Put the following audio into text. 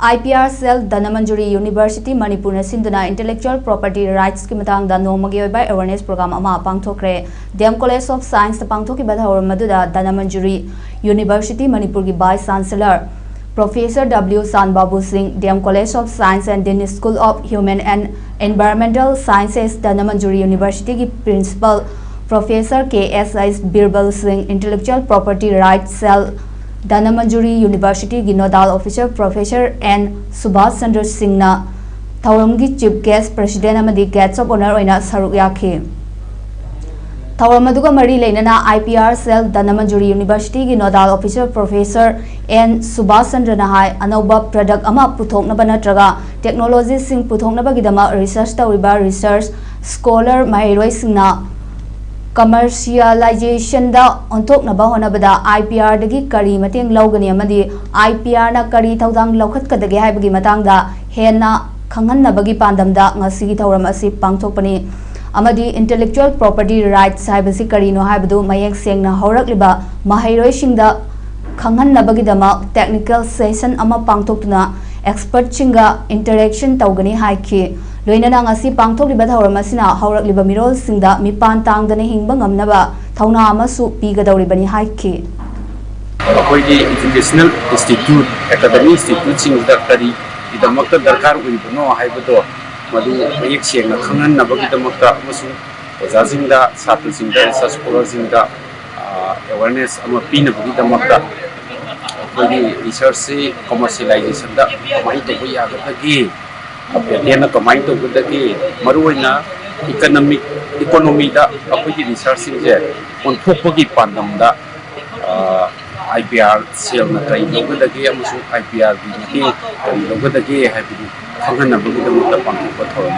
IPR Cell Danamanjuri University Manipur Sinduna Intellectual Property Rights ki matangda nongmagi oiba awareness program ama pangthokhre DM College of Science pangthoki badhawar maduda Danamanjuri University Manipur ki Vice Chancellor Professor W Sanbabu Singh DM College of Science and Dean School of Human and Environmental Sciences Danamanjuri University ki Principal Professor KSI Birbal Singh Intellectual Property Rights Cell Danamanjuri University की nodal officer professor N Subhash Chandra Singh ना थौरम की chief guest president अमदी guest of honour ओइना सरुक याखे थौरम अदुगा मरी लेना IPR सेल दनामंजुरी यूनिवर्सिटी की nodal officer professor N Subhash Chandra ना हाय अनौबा प्रोडक्ट अमा पुथोकनबा नत्रगा टेक्नोलॉजी सिंह पुथोकनबा रिसर्च तौरिबा रिसर्च स्कॉलर माहिरोय सिंहना commercialization da onthoknaba honabada IPR dagi kari mateng lawgani amadi IPR na kari thaudang lawkhat kadage haibagi matangda henna khangannabagi pandamda ngasi thauram asi pangthokpani amadi intellectual property rights haibasi kari no haibadu mayek sengna haurakliba mahairoi singda khangannabagi dama technical session ama pangthokna expert chinga interaction tawgani haiki लोइना ngasi pangthokliba thauram asina haurakliba mirol singda mipan tangdane hingba ngamnaba thauna amasu pigadawribani haiki akoigi educational institute academic institute singda kari idamakta darkar uibno haibado madu mayek sengna khangan nabagi damakta amasu ojasingda satrasingda research scholarshipda awareness ama pinabagi damakta akoigi research se commercialization da mai to ya gagi apelena kamai to gudagi maruina economy da apoi research je on thopagi pandam da IPR sel na kai logudagi amusu IPR bi ki logudagi habi khangana bugi da pangko thor